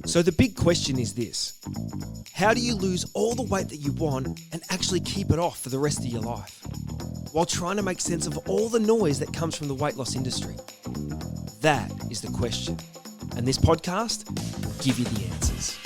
So the big question is this: how do you lose all the weight that you want and actually keep it off for the rest of your life, while trying to make sense of all the noise that comes from the weight loss industry? That is the question. And this podcast will give you the answers.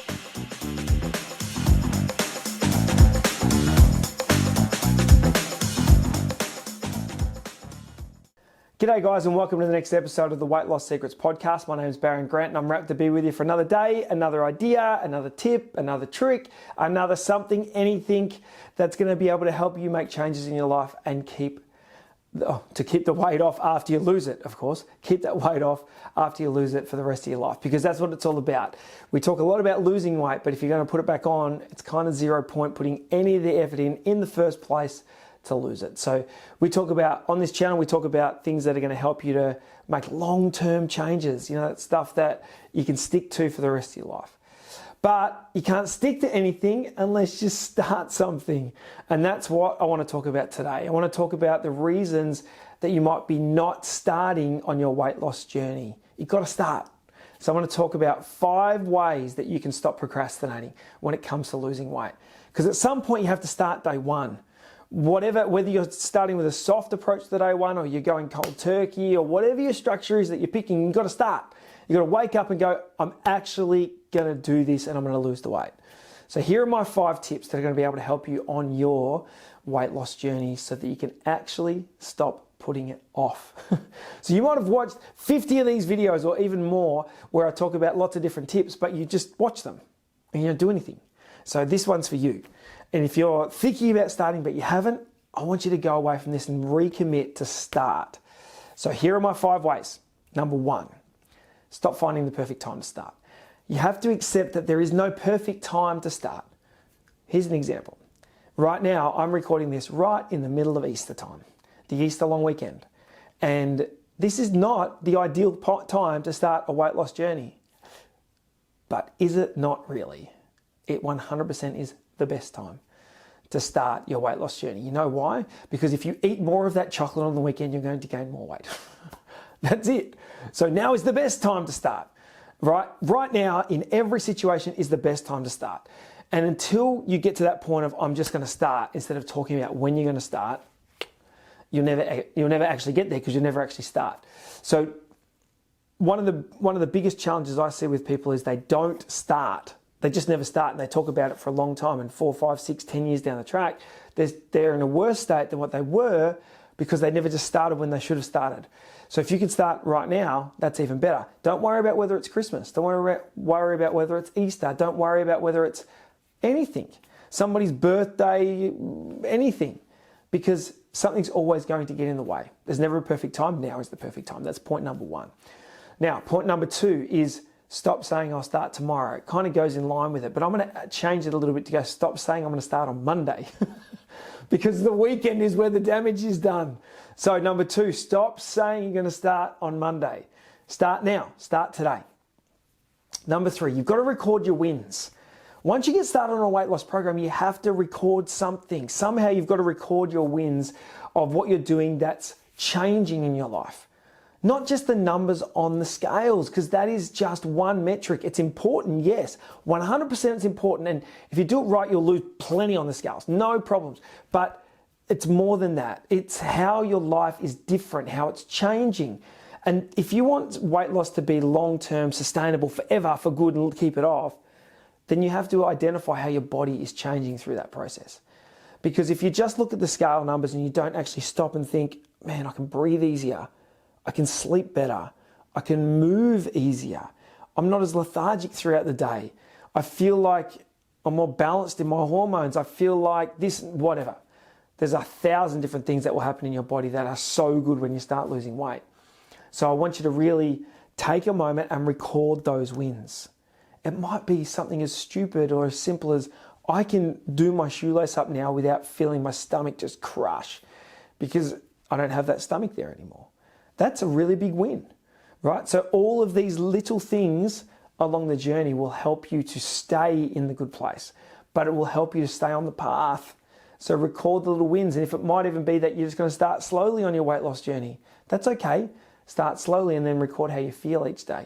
G'day guys, and welcome to the next episode of the Weight Loss Secrets podcast. My name is Baron Grant and I'm wrapped to be with you for another day, another idea, another tip, another trick, another something, anything that's going to be able to help you make changes in your life and keep the weight off after you lose it, of course. Keep that weight off after you lose it for the rest of your life, because that's what it's all about. We talk a lot about losing weight, but if you're going to put it back on, it's kind of 0 point putting any of the effort in the first place to lose it. So we talk about, on this channel, we talk about things that are going to help you to make long-term changes, that stuff that you can stick to for the rest of your life. But you can't stick to anything unless you start something. And that's what I want to talk about today. I want to talk about the reasons that you might be not starting on your weight loss journey. You've got to start. So I want to talk about 5 ways that you can stop procrastinating when it comes to losing weight. Because at some point you have to start day one. Whether you're starting with a soft approach to day one or you're going cold turkey or whatever your structure is that you're picking, you've got to start. You've got to wake up and go, I'm actually going to do this and I'm going to lose the weight. So here are my 5 tips that are going to be able to help you on your weight loss journey so that you can actually stop putting it off. So you might have watched 50 of these videos or even more where I talk about lots of different tips, but you just watch them and you don't do anything. So this one's for you. And if you're thinking about starting but you haven't, I want you to go away from this and recommit to start. So here are my 5 ways. Number 1, stop finding the perfect time to start. You have to accept that there is no perfect time to start. Here's an example. Right now, I'm recording this right in the middle of Easter time, the Easter long weekend. And this is not the ideal time to start a weight loss journey. But is it not really? It 100% is the best time to start your weight loss journey. You know why? Because if you eat more of that chocolate on the weekend, you're going to gain more weight. That's it. So now is the best time to start. Right now, in every situation, is the best time to start. And until you get to that point of I'm just going to start, instead of talking about when you're going to start, you'll never actually get there because you'll never actually start. So one of the biggest challenges I see with people is they don't start. They just never start, and they talk about it for a long time, and 4, 5, 6, 10 years down the track, they're in a worse state than what they were because they never just started when they should have started. So if you can start right now, that's even better. Don't worry about whether it's Christmas. Don't worry about whether it's Easter. Don't worry about whether it's anything, somebody's birthday, anything, because something's always going to get in the way. There's never a perfect time. Now is the perfect time. That's point number 1. Now, point number 2 is stop saying I'll start tomorrow. It kind of goes in line with it, but I'm going to change it a little bit to go stop saying I'm going to start on Monday because the weekend is where the damage is done. So number 2, stop saying you're going to start on Monday. Start now. Start today. Number 3, you've got to record your wins. Once you get started on a weight loss program, you have to record something. Somehow you've got to record your wins of what you're doing that's changing in your life. Not just the numbers on the scales, because that is just one metric. It's important, yes. 100% it's important. And if you do it right, you'll lose plenty on the scales. No problems. But it's more than that. It's how your life is different, how it's changing. And if you want weight loss to be long-term, sustainable, forever, for good, and keep it off, then you have to identify how your body is changing through that process. Because if you just look at the scale numbers and you don't actually stop and think, man, I can breathe easier, I can sleep better, I can move easier, I'm not as lethargic throughout the day, I feel like I'm more balanced in my hormones, I feel like this, whatever. There's 1,000 different things that will happen in your body that are so good when you start losing weight. So I want you to really take a moment and record those wins. It might be something as stupid or as simple as I can do my shoelace up now without feeling my stomach just crush because I don't have that stomach there anymore. That's a really big win, right? So all of these little things along the journey will help you to stay in the good place, but it will help you to stay on the path. So record the little wins. And if it might even be that you're just going to start slowly on your weight loss journey, that's okay. Start slowly and then record how you feel each day.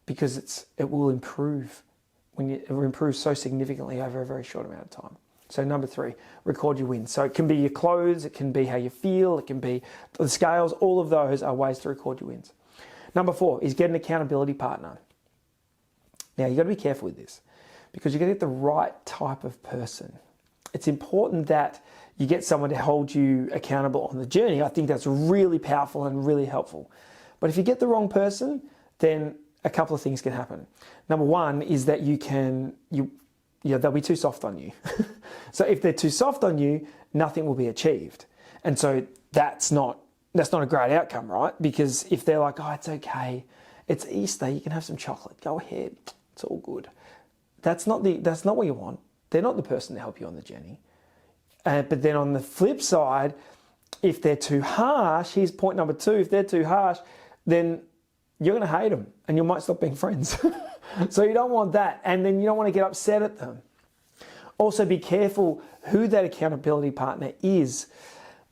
because it will improve it will improve so significantly over a very short amount of time. So number 3, record your wins. So it can be your clothes, it can be how you feel, it can be the scales. All of those are ways to record your wins. Number 4 is get an accountability partner. Now, you've got to be careful with this because you've got to get the right type of person. It's important that you get someone to hold you accountable on the journey. I think that's really powerful and really helpful. But if you get the wrong person, then a couple of things can happen. Number 1 is that they'll be too soft on you. So if they're too soft on you, nothing will be achieved. And so that's not a great outcome, right? Because if they're like, oh, it's okay, it's Easter, you can have some chocolate, go ahead, it's all good. That's not what you want. They're not the person to help you on the journey. But then on the flip side, if they're too harsh, here's point number 2, if they're too harsh, then you're going to hate them and you might stop being friends. So you don't want that. And then you don't want to get upset at them. Also, be careful who that accountability partner is.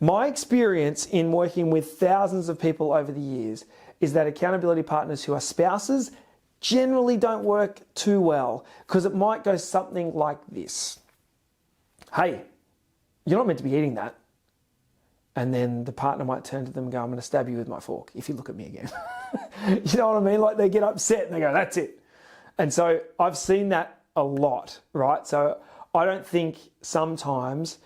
My experience in working with thousands of people over the years is that accountability partners who are spouses generally don't work too well because it might go something like this. Hey, you're not meant to be eating that. And then the partner might turn to them and go, I'm going to stab you with my fork if you look at me again. You know what I mean? Like they get upset and they go, that's it. And so I've seen that a lot, right? So I don't think sometimes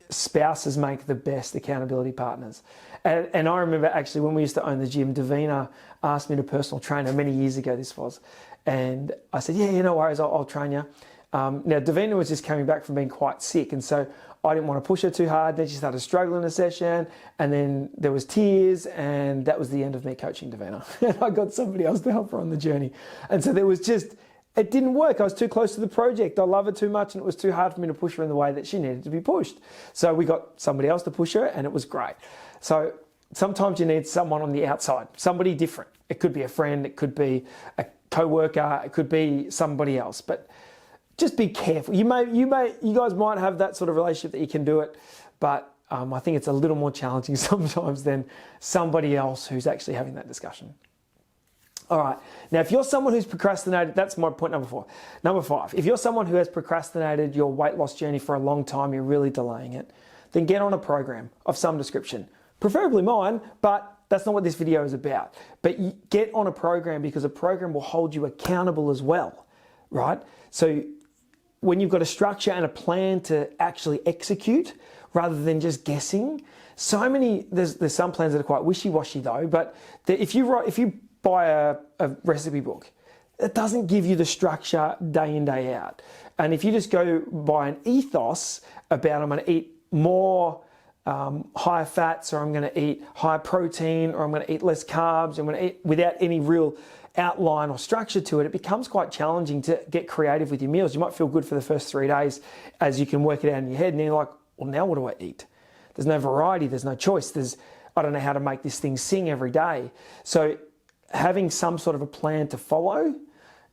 spouses make the best accountability partners. And I remember actually when we used to own the gym, Davina asked me to personal train her many years ago, this was. And I said, yeah, no worries, I'll train you. Now, Davina was just coming back from being quite sick. And so I didn't want to push her too hard. Then she started struggling a session. And then there was tears. And that was the end of me coaching Davina. And I got somebody else to help her on the journey. And so it didn't work. I was too close to the project. I love her too much. And it was too hard for me to push her in the way that she needed to be pushed. So we got somebody else to push her and it was great. So sometimes you need someone on the outside, somebody different. It could be a friend. It could be a co-worker. It could be somebody else. But just be careful. You guys might have that sort of relationship that you can do it, but I think it's a little more challenging sometimes than somebody else who's actually having that discussion. All right. Now, if you're someone who's procrastinated, that's my point number 4. Number 5, if you're someone who has procrastinated your weight loss journey for a long time, you're really delaying it, then get on a program of some description, preferably mine, but that's not what this video is about. But get on a program because a program will hold you accountable as well, right? So when you've got a structure and a plan to actually execute rather than just guessing, there's some plans that are quite wishy-washy though, but if you buy a recipe book, it doesn't give you the structure day in, day out. And if you just go by an ethos about I'm going to eat more higher fats, or I'm going to eat high protein, or I'm going to eat less carbs, I'm going to eat without any real outline or structure to it, it becomes quite challenging to get creative with your meals. You might feel good for the first 3 days as you can work it out in your head, and then you're like, well, now what do I eat? There's no variety, there's no choice, I don't know how to make this thing sing every day. So having some sort of a plan to follow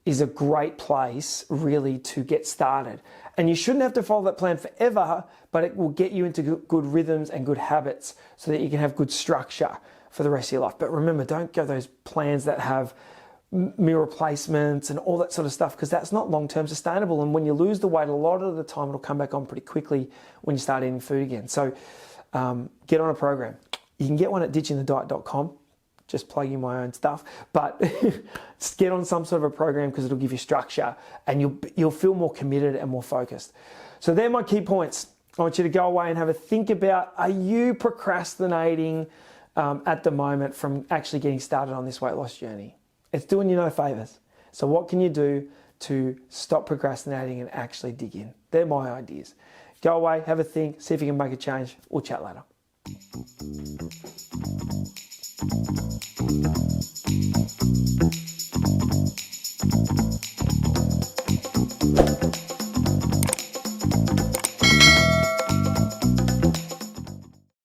is a great place really to get started. And you shouldn't have to follow that plan forever, but it will get you into good rhythms and good habits so that you can have good structure for the rest of your life. But remember, don't go those plans that have meal replacements and all that sort of stuff, because that's not long-term sustainable. And when you lose the weight, a lot of the time it'll come back on pretty quickly when you start eating food again. So get on a program. You can get one at ditchingthediet.com, just plugging my own stuff, but get on some sort of a program because it'll give you structure and you'll feel more committed and more focused. So they're my key points. I want you to go away and have a think about, are you procrastinating at the moment from actually getting started on this weight loss journey? It's doing you no favors. So what can you do to stop procrastinating and actually dig in? They're my ideas. Go away, have a think, see if you can make a change. We'll chat later.